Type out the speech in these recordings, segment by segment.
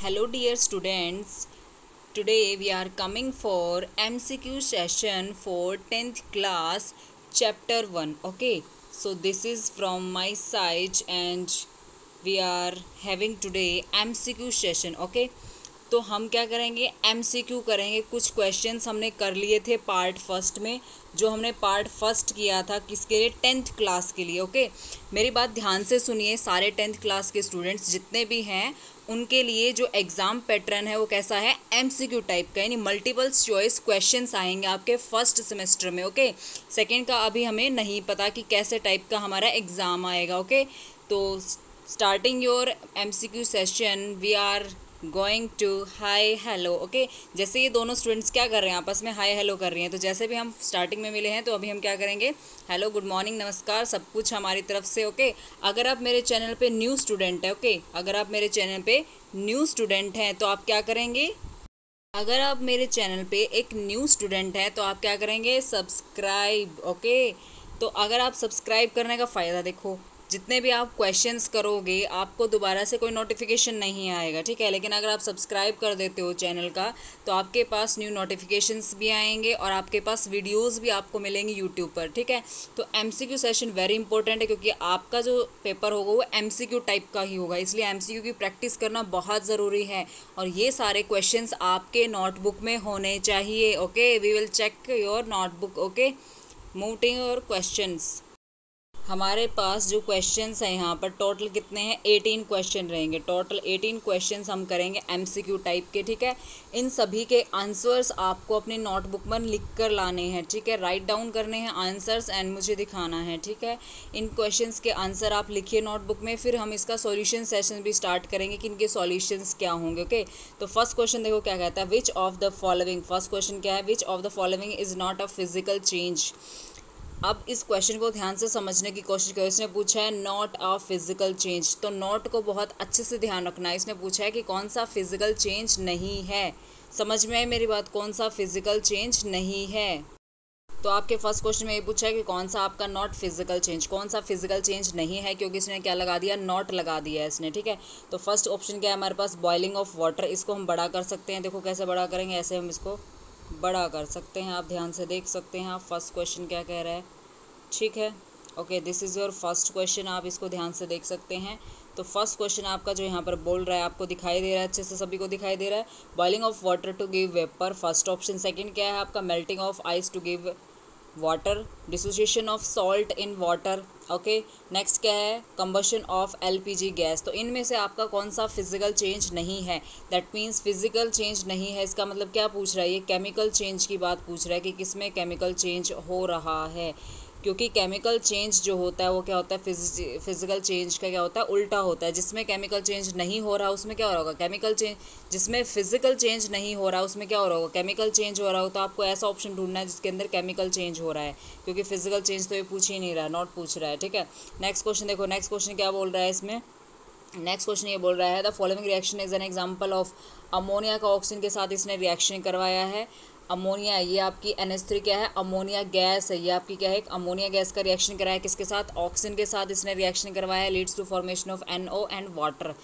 Hello dear students, today we are coming for MCQ session for 10th class chapter 1. Okay, so this is from my side and we are having today MCQ session. Okay, तो हम क्या करेंगे, MCQ करेंगे। कुछ questions हमने कर लिए थे पार्ट फर्स्ट में, जो हमने पार्ट फर्स्ट किया था किसके लिए, 10th क्लास के लिए। ओके, मेरी बात ध्यान से सुनिए सारे 10th क्लास के स्टूडेंट्स जितने भी हैं, उनके लिए जो एग्ज़ाम पैटर्न है वो कैसा है, MCQ टाइप का, यानी मल्टीपल चॉइस क्वेश्चंस आएंगे आपके फर्स्ट सेमेस्टर में। ओके, सेकेंड का अभी हमें नहीं पता कि कैसे टाइप का हमारा एग्ज़ाम आएगा। ओके, तो starting your MCQ session we are going to hi hello. Okay, जैसे ये दोनों स्टूडेंट्स क्या कर रहे हैं, आपस में हाई हेलो कर रही हैं, तो जैसे भी हम स्टार्टिंग में मिले हैं तो अभी हम क्या करेंगे, हेलो, गुड मॉर्निंग, नमस्कार, सब कुछ हमारी तरफ से। ओके, अगर आप मेरे चैनल पे न्यू स्टूडेंट है, ओके, अगर आप मेरे चैनल पे न्यू स्टूडेंट हैं तो आप क्या करेंगे, अगर आप मेरे चैनल पे एक न्यू स्टूडेंट हैं तो आप क्या करेंगे, सब्सक्राइब। ओके, तो अगर आप सब्सक्राइब करने का फ़ायदा देखो, जितने भी आप क्वेश्चंस करोगे आपको दोबारा से कोई नोटिफिकेशन नहीं आएगा, ठीक है। लेकिन अगर आप सब्सक्राइब कर देते हो चैनल का तो आपके पास न्यू नोटिफिकेशंस भी आएंगे और आपके पास वीडियोस भी आपको मिलेंगी यूट्यूब पर, ठीक है। तो MCQ सेशन वेरी इंपॉर्टेंट है, क्योंकि आपका जो पेपर होगा वो MCQ टाइप का ही होगा, इसलिए MCQ की प्रैक्टिस करना बहुत ज़रूरी है। और ये सारे क्वेश्चंस आपके नोटबुक में होने चाहिए। Okay, we will check your notebook. Okay, move to your questions. हमारे पास जो क्वेश्चंस हैं यहाँ पर टोटल कितने हैं, 18 क्वेश्चन रहेंगे। टोटल 18 क्वेश्चंस हम करेंगे MCQ टाइप के, ठीक है। इन सभी के आंसर्स आपको अपनी नोटबुक में लिख कर लाने हैं, ठीक है। राइट डाउन करने हैं आंसर्स एंड मुझे दिखाना है, ठीक है। इन क्वेश्चंस के आंसर आप लिखिए नोटबुक में, फिर हम इसका सॉल्यूशन सेशन भी स्टार्ट करेंगे कि इनके सॉल्यूशंस क्या होंगे। ओके, तो फर्स्ट क्वेश्चन देखो क्या कहता है, which of the following, first question क्या है, which of the following is not a physical change. अब इस क्वेश्चन को ध्यान से समझने की कोशिश करो। इसने पूछा है नॉट अ फिजिकल चेंज, तो नॉट को बहुत अच्छे से ध्यान रखना है। इसने पूछा है कि कौन सा फिजिकल चेंज नहीं है। समझ में आई मेरी बात, कौन सा फिजिकल चेंज नहीं है। तो आपके फर्स्ट क्वेश्चन में ये पूछा है कि कौन सा आपका नॉट फिजिकल चेंज, कौन सा फिजिकल चेंज नहीं है, क्योंकि इसने क्या लगा दिया, नॉट लगा दिया है इसने, ठीक है। तो फर्स्ट ऑप्शन क्या है हमारे पास, बॉइलिंग ऑफ वाटर। इसको हम बड़ा कर सकते हैं, देखो कैसे बड़ा करेंगे, ऐसे हम इसको बड़ा कर सकते हैं। आप ध्यान से देख सकते हैं आप फर्स्ट क्वेश्चन क्या कह रहा है, ठीक है। Okay, this is your first question, आप इसको ध्यान से देख सकते हैं। तो फर्स्ट क्वेश्चन आपका जो यहाँ पर बोल रहा है, आपको दिखाई दे रहा है, अच्छे से सभी को दिखाई दे रहा है, boiling of water to give vapour, first option. Second क्या है आपका, melting of ice to give water, dissociation of salt in water. Okay, next क्या है, कंबशन ऑफ LPG गैस। तो इनमें से आपका कौन सा फिजिकल चेंज नहीं है, दैट मीन्स फिजिकल चेंज नहीं है, इसका मतलब क्या पूछ रहा है, ये केमिकल चेंज की बात पूछ रहा है कि किसमें केमिकल चेंज हो रहा है। क्योंकि केमिकल चेंज जो होता है वो क्या होता है, फिजिकल चेंज का क्या होता है, उल्टा होता है। जिसमें केमिकल चेंज नहीं हो रहा उसमें क्या हो रहा होगा, केमिकल चेंज। जिसमें फिजिकल चेंज नहीं हो रहा उसमें क्या हो रहा होगा, केमिकल चेंज हो रहा हो। तो आपको ऐसा ऑप्शन ढूंढना है जिसके अंदर केमिकल चेंज हो रहा है, क्योंकि फिजिकल चेंज तो ये पूछ ही नहीं रहा, नॉट पूछ रहा है, ठीक है। नेक्स्ट क्वेश्चन देखो, नेक्स्ट क्वेश्चन क्या बोल रहा है इसमें, नेक्स्ट क्वेश्चन ये बोल रहा है the following reaction is an example of, ammonia का ऑक्सीजन के साथ इसने रिएक्शन करवाया है। अमोनिया, ये आपकी NH3 क्या है, अमोनिया गैस है, ये आपकी क्या है, अमोनिया गैस का रिएक्शन कराया किसके साथ, ऑक्सीजन के साथ इसने रिएक्शन करवाया है, leads to formation of NO and water.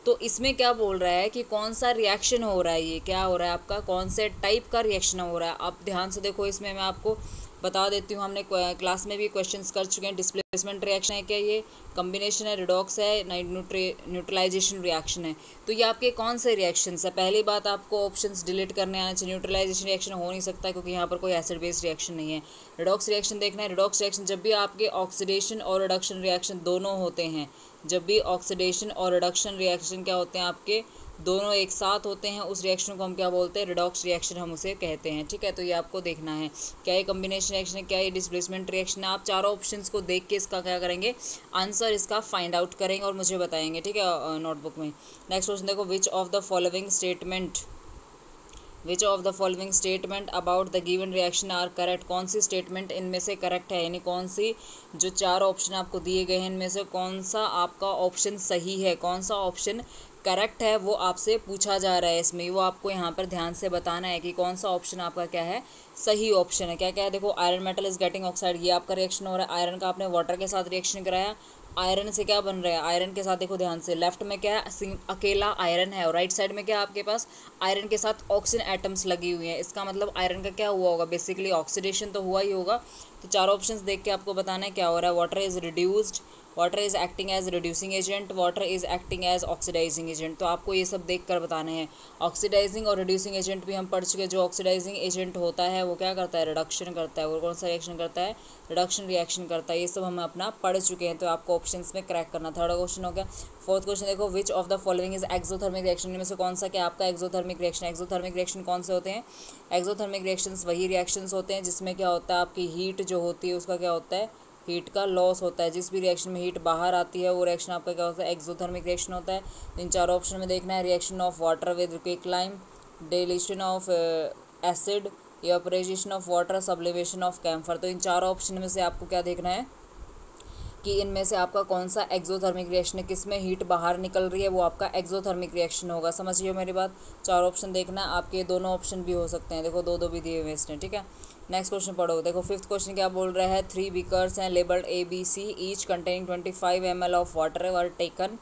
तो इसमें क्या बोल रहा है कि कौन सा रिएक्शन हो रहा है, ये क्या हो रहा है आपका, कौन से टाइप का रिएक्शन हो रहा है। आप ध्यान से देखो, इसमें मैं आपको बता देती हूँ, हमने क्लास में भी क्वेश्चंस कर चुके हैं। डिस्प्लेसमेंट रिएक्शन है क्या, ये कम्बिनेशन है, रिडॉक्स है, न्यूट्रलाइजेशन रिएक्शन है। तो ये आपके कौन से रिएक्शंस है, पहली बात आपको ऑप्शंस डिलीट करने आना चाहिए। न्यूट्रलाइजेशन रिएक्शन हो नहीं सकता क्योंकि यहाँ पर कोई एसिड बेस्ड रिएक्शन नहीं है। रिडॉक्स रिएक्शन देखना है, रिडॉक्स रिएक्शन जब भी आपके ऑक्सीडेशन और रिडक्शन रिएक्शन दोनों होते हैं, जब भी ऑक्सीडेशन और रिडक्शन रिएक्शन क्या होते हैं आपके, दोनों एक साथ होते हैं, उस रिएक्शन को हम क्या बोलते हैं, रिडॉक्स रिएक्शन हम उसे कहते हैं, ठीक है। तो ये आपको देखना है, क्या ये कम्बिनेशन रिएक्शन है, क्या ये डिस्प्लेसमेंट रिएक्शन है। आप चारों ऑप्शंस को देख के इसका क्या करेंगे, आंसर इसका फाइंड आउट करेंगे और मुझे बताएंगे, ठीक है, नोटबुक में। नेक्स्ट क्वेश्चन देखो, which of the following statement, which of the following statement about the given reaction are correct, कौन सी स्टेटमेंट इनमें से करेक्ट है, यानी कौन सी जो चार ऑप्शन आपको दिए गए हैं इनमें से कौन सा आपका ऑप्शन सही है, कौन सा ऑप्शन करेक्ट है, वो आपसे पूछा जा रहा है इसमें। वो आपको यहाँ पर ध्यान से बताना है कि कौन सा ऑप्शन आपका क्या है, सही ऑप्शन है। क्या क्या है देखो, iron metal is getting oxide, ये आपका रिएक्शन हो रहा है, आयरन का आपने वाटर के साथ रिएक्शन कराया, आयरन से क्या बन रहा है, आयरन के साथ देखो ध्यान से, लेफ्ट में क्या है, अकेला आयरन है, और राइट साइड में क्या है आपके पास, आयरन के साथ ऑक्सीजन एटम्स लगी हुई हैं। इसका मतलब आयरन का क्या हुआ होगा, बेसिकली ऑक्सीडेशन तो हुआ ही होगा। तो चारों ऑप्शंस देख के आपको बताना है क्या हो रहा है। Water is reduced, water is acting as reducing agent, water is acting as oxidising agent. तो आपको ये सब देख कर बताने हैं। ऑक्सीडाइजिंग और रिड्यूसिंग एजेंट भी हम पढ़ चुके हैं। जो ऑक्सीडाइजिंग एजेंट होता है वो क्या करता है, रिडक्शन करता है। वो कौन सा रिएक्शन करता है, रिडक्शन रिएक्शन करता है। ये सब हम अपना पढ़ चुके हैं, तो आपको ऑप्शंस में क्रैक करना। थर्ड क्वेश्चन हो गया। फोर्थ क्वेश्चन देखो, which of the following is exothermic reaction, इनमें से कौन सा क्या आपका एक्सोथर्मिक रिएक्शन। एक्सोथर्मिक रिएक्शन कौन से होते हैं, एक्सोथर्मिक रिएक्शंस वही रिएक्शंस होते हैं जिसमें क्या होता है, आपकी हीट जो होती है उसका क्या होता है, हीट का लॉस होता है। जिस भी रिएक्शन में हीट बाहर आती है वो रिएक्शन आपका क्या होता है, एक्सोथर्मिक रिएक्शन होता है। इन चारों ऑप्शन में देखना है, reaction of water with quicklime, dilution of acid, evaporation of water, sublimation of camphor. तो इन चारों ऑप्शन में से आपको क्या देखना है कि इनमें से आपका कौन सा एक्सोथर्मिक रिएक्शन है, किस में हीट बाहर निकल रही है, वो आपका एक्सोथर्मिक रिएक्शन होगा। समझिए मेरी बात। चार ऑप्शन देखना, आपके दोनों ऑप्शन भी हो सकते हैं। देखो दो दो भी दिए हुए इसने, ठीक है। नेक्स्ट क्वेश्चन पढ़ो। देखो फिफ्थ क्वेश्चन क्या बोल रहा है, 3 बीकर्स हैं labelled ABC, each containing 25 ml of water were taken.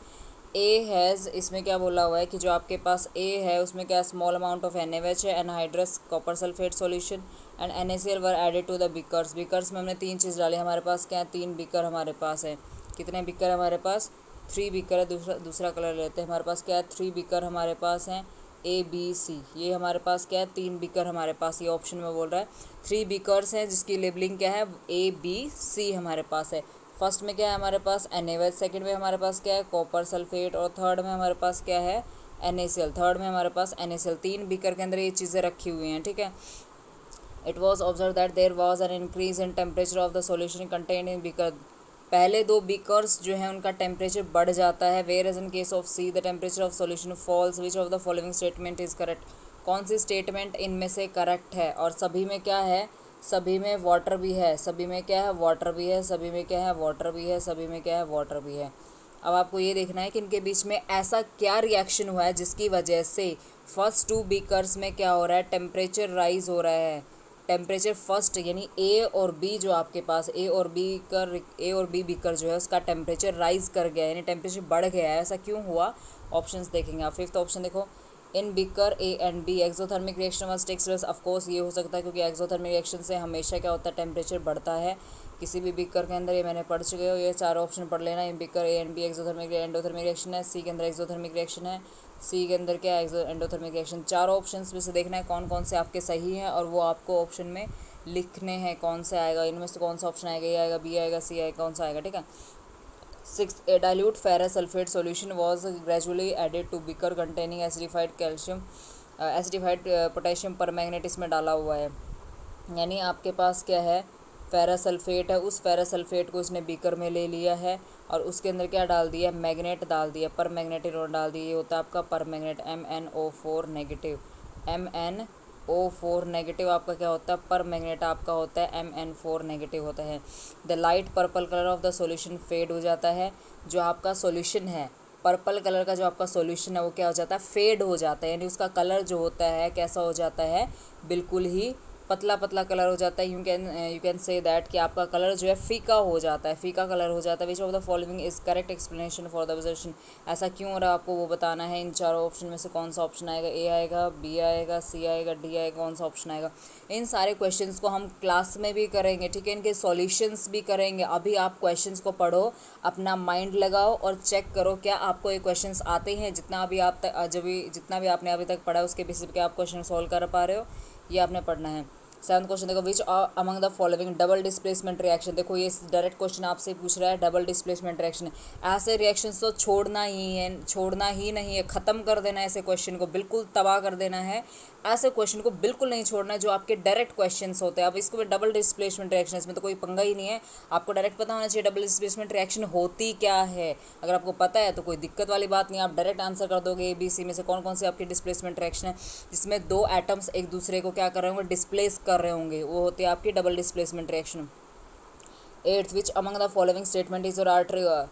A has, इसमें क्या बोला हुआ है कि जो आपके पास ए है उसमें क्या स्मॉल अमाउंट ऑफ NaOH है, anhydrous copper sulphate solution and NaCl were added to the beakers. Beakers में हमने 3 चीज़ डाली, हमारे पास क्या है, 3 बीकर हमारे पास है। कितने बीकर हमारे पास, 3 बीकर है। दूसरा कलर लेते हैं, हमारे पास क्या है, 3 बीकर हमारे पास हैं, ABC। ये हमारे पास क्या है, 3 बीकर हमारे पास, ये ऑप्शन में बोल रहा है 3 बीकर्स हैं जिसकी लेबलिंग क्या है, ABC हमारे पास है। फर्स्ट में क्या है हमारे पास NaOH, सेकंड में हमारे पास क्या है कॉपर सल्फेट, और थर्ड में हमारे पास क्या है NaCl। थर्ड में हमारे पास NaCl। 3 बीकर के अंदर ये चीज़ें रखी हुई हैं, ठीक है। It was observe that there was an increase in temperature of the solution content in beaker. पहले 2 बीकर्स जो हैं उनका टेम्परेचर बढ़ जाता है। Whereas in case of C the temperature of solution falls. Which of the following statement is correct. कौन सी statement इनमें से करेक्ट है। और सभी में क्या है, सभी में वाटर भी है, सभी में क्या है, वाटर भी है, सभी में क्या है, वाटर भी है, सभी में क्या है, वाटर भी है। अब आपको ये देखना है कि इनके बीच में ऐसा क्या रिएक्शन हुआ है जिसकी वजह से फर्स्ट 2 बीकर्स में क्या हो रहा है, टेम्परेचर राइज हो रहा है। टेम्परेचर फर्स्ट यानी ए और बी जो आपके पास ए और बी बीकर जो है उसका टेम्परेचर राइज कर गया है, यानी टेम्परेचर बढ़ गया है। ऐसा क्यों हुआ, ऑप्शंस देखेंगे आप। फिफ्थ ऑप्शन देखो, in beaker A and B exothermic reaction was takes place. Of course ये हो सकता है क्योंकि एक्सोथर्मिक रिएक्शन से हमेशा क्या होता है, टेम्परेचर बढ़ता है किसी भी बीकर के अंदर। ये मैंने पढ़ चुके हो, ये चारों ऑप्शन पढ़ लेना। इन beaker A and B exothermic endothermic reaction है, C के अंदर एक्सोथर्मिक रिएक्शन है, C के अंदर क्या है, एंडोथर्मिक रिएक्शन। चारों ऑप्शन में से देखना है कौन कौन से आपके सही हैं और वो आपको ऑप्शन में लिखने हैं कौन सा आएगा, इनमें से कौन सा ऑप्शन आएगा, ये आएगा, B आएगा, C आएगा, कौन सा आएगा, ठीक है। Sixth, a dilute ferrous sulfate solution was gradually added to beaker containing acidified potassium permanganate इसमें डाला हुआ है। यानी आपके पास क्या है, फेरस सल्फेट है, उस फेरस सल्फेट को इसने बीकर में ले लिया है और उसके अंदर क्या डाल दिया, मैग्नेट डाल दिया, पर मैग्नेटिक डाल दिया। ये होता है आपका पर magnet, MnO4 negative. MnO4 negative आपका क्या होता है, पर मैग्नेट आपका होता है Mn4 नेगेटिव होता है। The light purple colour of the solution fade हो जाता है। जो आपका सॉल्यूशन है, पर्पल कलर का जो आपका सॉल्यूशन है वो क्या हो जाता है, फेड हो जाता है, यानी उसका कलर जो होता है कैसा हो जाता है, बिल्कुल ही पतला पतला कलर हो जाता है। यू कैन से दैट कि आपका कलर जो है फीका हो जाता है, फीका कलर हो जाता है। Which of the following is correct explanation for the observation. ऐसा क्यों हो रहा है आपको वो बताना है। इन चारों ऑप्शन में से कौन सा ऑप्शन आएगा, A आएगा, B आएगा, C आएगा, D आएगा, कौन सा ऑप्शन आएगा। इन सारे क्वेश्चंस को हम क्लास में भी करेंगे, ठीक है, इनके सॉल्यूशंस भी करेंगे। अभी आप क्वेश्चंस को पढ़ो, अपना माइंड लगाओ और चेक करो क्या आपको ये क्वेश्चंस आते हैं। जितना भी आपने अभी तक पढ़ा है उसके बेसिस पे आप क्वेश्चन सॉल्व कर पा रहे हो, ये आपने पढ़ना है। सेवंथ क्वेश्चन देखो, विच among the following double displacement reaction. देखो ये डायरेक्ट क्वेश्चन आपसे पूछ रहा है, डबल डिस्प्लेसमेंट रिएक्शन। ऐसे रिएक्शंस तो छोड़ना ही नहीं है, ख़त्म कर देना है ऐसे क्वेश्चन को, बिल्कुल तबाह कर देना है। ऐसे क्वेश्चन को बिल्कुल नहीं छोड़ना है जो आपके डायरेक्ट क्वेश्चंस होते हैं। अब इसको डबल डिस्प्लेसमेंट रिएक्शन, इसमें तो कोई पंगा ही नहीं है, आपको डायरेक्ट पता होना चाहिए डबल डिस्प्लेसमेंट रिएक्शन होती क्या है। अगर आपको पता है तो कोई दिक्कत वाली बात नहीं, आप डायरेक्ट आंसर कर दोगे। ABC में से कौन कौन से आपके डिस्प्लेसमेंट रिएक्शन है जिसमें 2 एटम्स एक दूसरे को क्या कर रहे होंगे, डिस्प्लेस कर रहे होंगे, वो होती है आपकी double displacement reaction. Eighth, which among the following statement is or are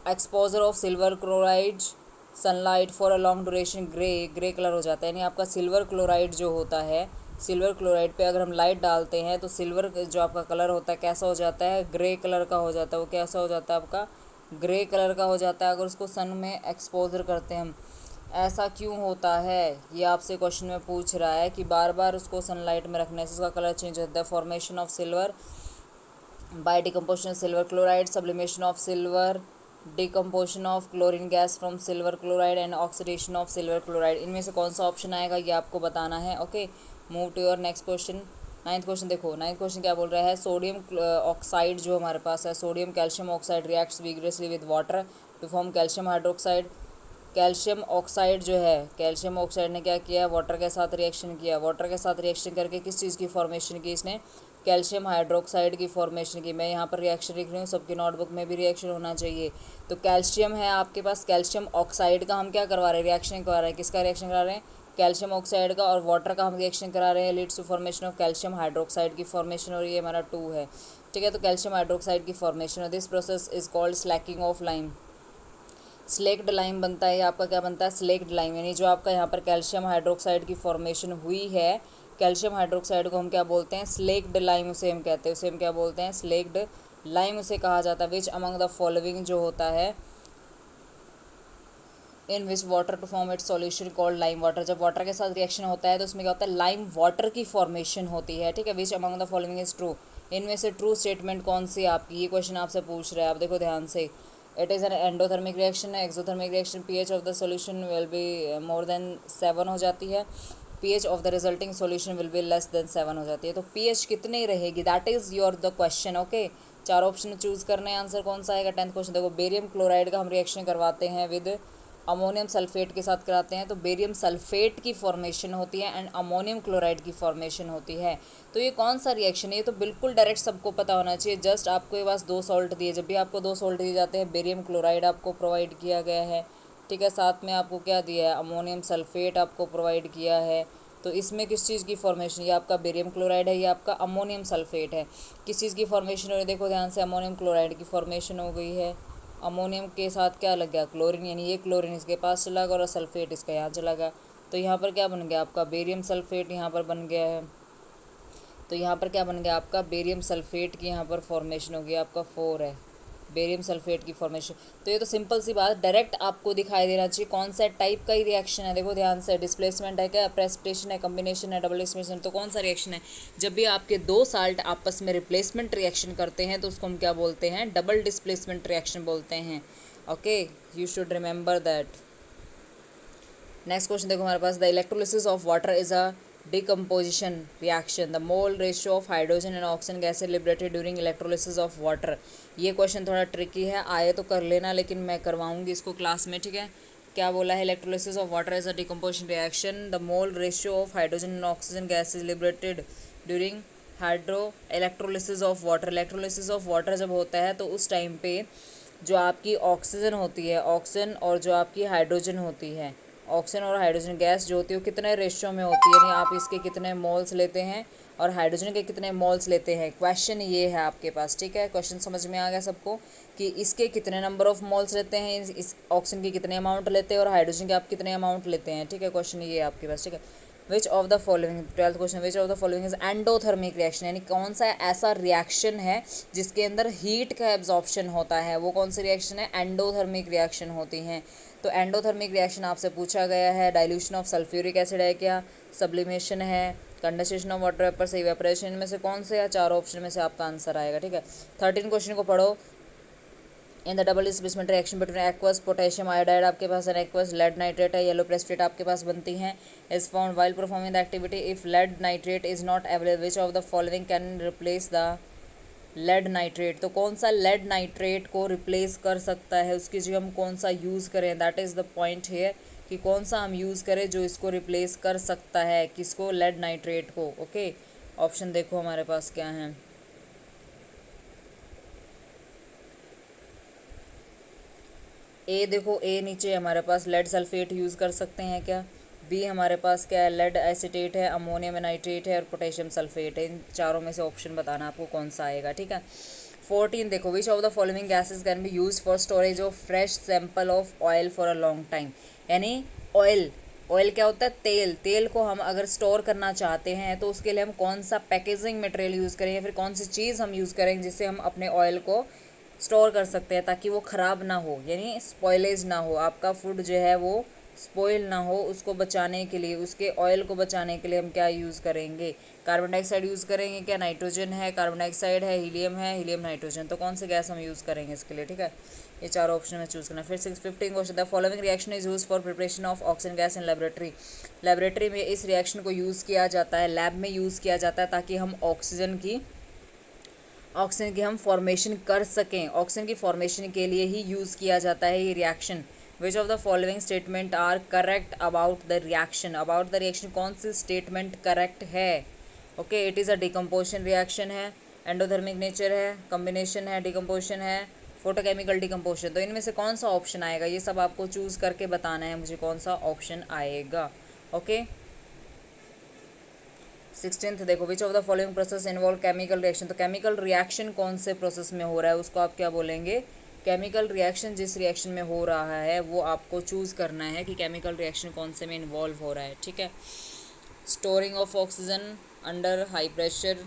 exposure of silver chloride sunlight for a long duration grey colour हो जाता है। यानी आपका सिल्वर क्लोराइड जो होता है, सिल्वर क्लोराइड पे अगर हम लाइट डालते हैं तो सिल्वर जो आपका कलर होता है कैसा हो जाता है, ग्रे कलर का हो जाता है। वो कैसा हो जाता है आपका, ग्रे कलर का हो जाता है अगर उसको सन में एक्सपोजर करते हैं हम। ऐसा क्यों होता है, ये आपसे क्वेश्चन में पूछ रहा है कि बार बार उसको सनलाइट में रखने से उसका कलर चेंज होता है। Formation of silver by decomposition of silver chloride, sublimation of silver, decomposition of chlorine gas from silver chloride and oxidation of silver chloride. इनमें से कौन सा ऑप्शन आएगा ये आपको बताना है। Okay, move to your next question. Ninth question देखो, नाइन्थ क्वेश्चन क्या बोल रहा है, सोडियम ऑक्साइड जो हमारे पास है, sodium calcium oxide reacts vigorously with water to form calcium hydroxide. Calcium oxide जो है, कैल्शियम ऑक्साइड ने क्या किया, वाटर के साथ रिएक्शन किया, वाटर के साथ रिएक्शन करके किस चीज़ की फॉर्मेशन की, इसने कैल्शियम हाइड्रोक्साइड की फॉर्मेशन की। मैं यहाँ पर रिएक्शन लिख रही हूँ, सबकी नोटबुक में भी रिएक्शन होना चाहिए। तो कैल्शियम है आपके पास, कैल्शियम ऑक्साइड का हम क्या करवा रहे हैं, रिएक्शन करवा रहे हैं। किसका रिएक्शन करा रहे हैं, कैल्शियम ऑक्साइड का, और वाटर का हम रिएक्शन करा रहे हैं, leads to formation of calcium hydroxide की फॉर्मेशन, और ये हमारा 2 है। ठीक है, तो कैल्शियम हाइड्रोक्साइड की formation, this process is called slaking of lime. Slaked lime बनता है, ये आपका क्या बनता है, स्लेक्ड लाइम, यानी जो आपका यहाँ पर कैल्शियम हाइड्रोक्साइड की फॉर्मेशन हुई है, कैल्शियम हाइड्रोक्साइड को हम क्या बोलते हैं, स्लेक्ड लाइम उसे हम कहते हैं, उसे हम क्या बोलते हैं, स्लेक्ड लाइम उसे कहा जाता है। विच अमंग द फॉलोइंग जो होता है, in which water to form its solution called lime water. जब वाटर के साथ रिएक्शन होता है तो उसमें क्या होता है, लाइम वाटर की फॉर्मेशन होती है। ठीक है, विच among the following is true, इनमें से ट्रू स्टेटमेंट कौन सी आपकी, ये क्वेश्चन आपसे पूछ रहा है। आप देखो ध्यान से, it is an endothermic reaction है, exothermic reaction, pH of the solution will be more than 7 हो जाती है, pH of the resulting solution will be less than 7 हो जाती है। तो पीएच कितनी रहेगी, that is your the question. Okay, 4 option choose करने हैं, आंसर कौन सा आएगा। 10th क्वेश्चन देखो, बेरियम क्लोराइड का हम रिएक्शन करवाते हैं विद अमोनियम सल्फेट के साथ कराते हैं, तो बेरियम सल्फेट की फॉर्मेशन होती है एंड अमोनियम क्लोराइड की फॉर्मेशन होती है। तो ये कौन सा रिएक्शन है, ये तो बिल्कुल डायरेक्ट सबको पता होना चाहिए। जस्ट आपको ये बस 2 सॉल्ट दिए, जब भी आपको 2 सॉल्ट दिए जाते हैं, बेरियम क्लोराइड आपको प्रोवाइड किया गया है। ठीक है, साथ में आपको क्या दिया है, अमोनियम सल्फेट आपको प्रोवाइड किया है। तो इसमें किस चीज़ की फॉर्मेशन, ये आपका बेरियम क्लोराइड है, ये आपका अमोनियम सल्फेट है। किस चीज़ की फॉर्मेशन हो रही है, देखो ध्यान से, अमोनियम क्लोराइड की फॉर्मेशन हो गई है। अमोनियम के साथ क्या लग गया, क्लोरीन, यानी ये क्लोरीन इसके पास चला गया और सल्फेट इसका यहाँ चला गया। तो यहाँ पर क्या बन गया आपका, बेरियम सल्फेट यहाँ पर बन गया है। तो यहाँ पर क्या बन गया आपका, बेरियम सल्फेट की यहाँ पर फॉर्मेशन हो गई, आपका 4 है बेरियम सल्फेट की फॉर्मेशन। तो ये तो सिंपल सी बात, डायरेक्ट आपको दिखाई देना चाहिए कौन सा टाइप का ही रिएक्शन है। देखो ध्यान से, डिस्प्लेसमेंट है क्या, प्रेसिपिटेशन है, कम्बिनेशन है, डबल डिस्प्लेसमेंट, तो कौन सा रिएक्शन है। जब भी आपके 2 साल्ट आपस में रिप्लेसमेंट रिएक्शन करते हैं तो उसको हम क्या बोलते हैं, डबल डिस्प्लेसमेंट रिएक्शन बोलते हैं। Okay, you should remember that. Next question देखो हमारे पास, the electrolysis of water is a decomposition reaction, the mole ratio of hydrogen and oxygen gas is liberated during electrolysis of water। ये question थोड़ा tricky है, आए तो कर लेना, लेकिन मैं करवाऊंगी इसको क्लास में। ठीक है, क्या बोला है, electrolysis of water is a decomposition reaction, the mole ratio of hydrogen and oxygen gas is liberated during hydro electrolysis of water. Electrolysis of water जब होता है तो उस टाइम पे जो आपकी ऑक्सीजन होती है, ऑक्सीजन और जो आपकी हाइड्रोजन होती है, ऑक्सीजन और हाइड्रोजन गैस जो होती है वो कितने रेशियो में होती है, यानी आप इसके कितने मोल्स लेते हैं और हाइड्रोजन के कितने मोल्स लेते हैं। क्वेश्चन ये है आपके पास। ठीक है, क्वेश्चन समझ में आ गया सबको कि इसके कितने नंबर ऑफ मोल्स लेते हैं, इस ऑक्सीजन के कितने अमाउंट लेते हैं और हाइड्रोजन के आप कितने अमाउंट लेते हैं। ठीक है, क्वेश्चन ये है आपके पास। ठीक है, which of the following, 12th question, which of the following is endothermic reaction, यानी कौन सा ऐसा रिएक्शन है जिसके अंदर हीट का एब्जॉर्प्शन होता है, वो कौन सी रिएक्शन है, एंडोथर्मिक रिएक्शन होती हैं। तो एंडोथर्मिक रिएक्शन आपसे पूछा गया है, डाइल्यूशन ऑफ सल्फ्यूरिक एसिड है क्या, सब्लिमेशन है, कंडेंसेशन ऑफ वाटर वेपर से, इवेपोरेशन में से कौन से या 4 ऑप्शन में से आपका आंसर आएगा। ठीक है, 13 क्वेश्चन को पढ़ो। In the double displacement reaction between aqueous potassium iodide आपके पास है, एक्वस लेड नाइट्रेट है, येलो प्रेसिपिटेट आपके पास बनती हैं, is found while performing the activity if lead nitrate is not available, which of the following can replace the lead nitrate. तो कौन सा लेड नाइट्रेट को रिप्लेस कर सकता है, उसकी जगह हम कौन सा यूज़ करें, दैट इज़ द पॉइंट है कि कौन सा हम यूज़ करें जो इसको रिप्लेस कर सकता है, किसको, लेड नाइट्रेट को। ओके, ऑप्शन देखो हमारे पास क्या है। ए देखो, ए नीचे हमारे पास लेड सल्फेट यूज़ कर सकते हैं क्या, बी हमारे पास क्या है, लेड एसिटेट है, अमोनियम नाइट्रेट है और पोटेशियम सल्फेट है। इन चारों में से ऑप्शन बताना आपको कौन सा आएगा। ठीक है, 14 देखो, which of the following gases can be use for storage of fresh sample of oil for a long time, यानी ऑयल, ऑयल क्या होता है, तेल, तेल को हम अगर स्टोर करना चाहते हैं तो उसके लिए हम कौन सा पैकेजिंग मटेरियल यूज़ करें या फिर कौन सी चीज़ हम यूज़ करें जिससे हम अपने ऑयल को स्टोर कर सकते हैं ताकि वो ख़राब ना हो, यानी स्पॉइलेज ना हो, आपका फूड जो है वो स्पॉइल ना हो। उसको बचाने के लिए, उसके ऑयल को बचाने के लिए हम क्या यूज़ करेंगे? कार्बन डाइऑक्साइड यूज़ करेंगे क्या? नाइट्रोजन है, कार्बन डाइऑक्साइड है, हीलियम नाइट्रोजन, तो कौन सी गैस हम यूज़ करेंगे इसके लिए? ठीक है, ये चारों ऑप्शन में चूज़ करना। फिर 615 question, the following reaction is use for preparation of oxygen gas in laboratory. Laboratory में इस रिएक्शन को यूज़ किया जाता है, लैब में यूज़ किया जाता है ताकि हम ऑक्सीजन की हम फॉर्मेशन कर सकें। ऑक्सीजन की फॉर्मेशन के लिए ही यूज़ किया जाता है ये reaction. Which of the following statement are correct about the reaction? About the reaction कौन सी स्टेटमेंट करेक्ट है? Okay, it is a decomposition reaction है, एंडोथर्मिक नेचर है, कम्बिनेशन है, डिकम्पोजिशन है, फोटोकेमिकल डिकम्पोजिशन। तो इनमें से कौन सा ऑप्शन आएगा, ये सब आपको चूज़ करके बताना है मुझे कौन सा ऑप्शन आएगा। ओके, 16th देखो, which of the following process involve chemical reaction? तो केमिकल रिएक्शन कौन से प्रोसेस में हो रहा है उसको आप क्या बोलेंगे? केमिकल रिएक्शन जिस रिएक्शन में हो रहा है वो आपको चूज़ करना है कि केमिकल रिएक्शन कौन से में इन्वॉल्व हो रहा है। ठीक है, storing of oxygen under high pressure,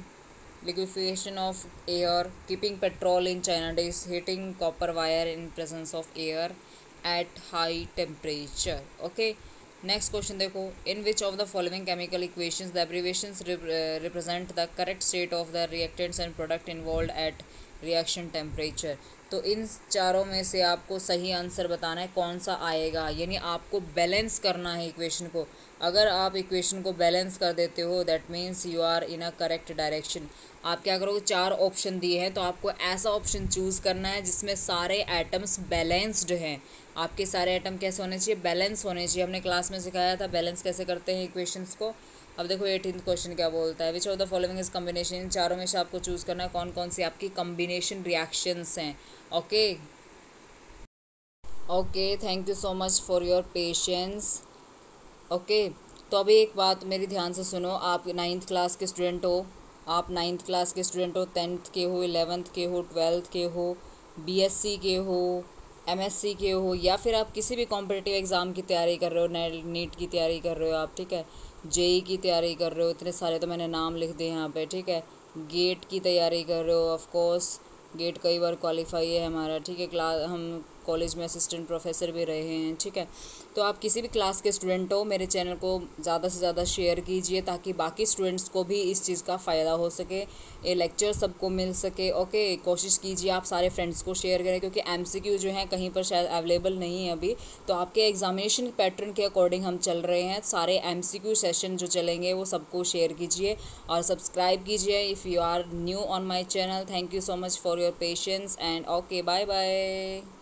liquefaction of air, keeping petrol in China days, heating copper wire in presence of air at high temperature. Okay, next question देखो, in which of the following chemical equations the abbreviations represent the correct state of the reactants and product involved at reaction temperature? तो इन चारों में से आपको सही answer बताना है कौन सा आएगा, यानी आपको बैलेंस करना है इक्वेशन को। अगर आप इक्वेशन को बैलेंस कर देते हो that means you are in a correct direction. आप क्या करोगे, चार ऑप्शन दिए हैं तो आपको ऐसा ऑप्शन चूज़ करना है जिसमें सारे एटम्स बैलेंस्ड हैं। आपके सारे एटम कैसे होने चाहिए? बैलेंस होने चाहिए। हमने क्लास में सिखाया था बैलेंस कैसे करते हैं इक्वेशंस को। अब देखो 18th क्वेश्चन क्या बोलता है, which of the following is combination? इन चारों में से आपको चूज़ करना है कौन कौन सी आपकी कम्बिनेशन रिएक्शंस हैं। Okay okay, thank you so much for your patience. Okay, तो अभी एक बात मेरी ध्यान से सुनो, आप 9th क्लास के स्टूडेंट हो, आप 9th क्लास के स्टूडेंट हो, 10th के हो, 11th के हो, 12th के हो, बीएससी के हो, एमएससी के हो, या फिर आप किसी भी कॉम्पिटिटिव एग्ज़ाम की तैयारी कर रहे हो, नीट की तैयारी कर रहे हो आप, ठीक है, जेई की तैयारी कर रहे हो, इतने सारे तो मैंने नाम लिख दिए यहाँ पे, ठीक है, गेट की तैयारी कर रहे हो, ऑफ कोर्स गेट कई बार क्वालिफाई है हमारा, ठीक है, क्लास हम कॉलेज में असिस्टेंट प्रोफेसर भी रहे हैं, ठीक है। तो आप किसी भी क्लास के स्टूडेंट हो, मेरे चैनल को ज़्यादा से ज़्यादा शेयर कीजिए ताकि बाकी स्टूडेंट्स को भी इस चीज़ का फ़ायदा हो सके, ये लेक्चर सबको मिल सके। ओके, कोशिश कीजिए आप सारे फ्रेंड्स को शेयर करें क्योंकि एमसीक्यू जो है कहीं पर शायद अवेलेबल नहीं है अभी, तो आपके एग्जामिनेशन पैटर्न के अकॉर्डिंग हम चल रहे हैं। सारे एमसीक्यू सेशन जो चलेंगे वो सबको शेयर कीजिए और सब्सक्राइब कीजिए if you are new on my channel. Thank you so much for your patience and okay, bye bye.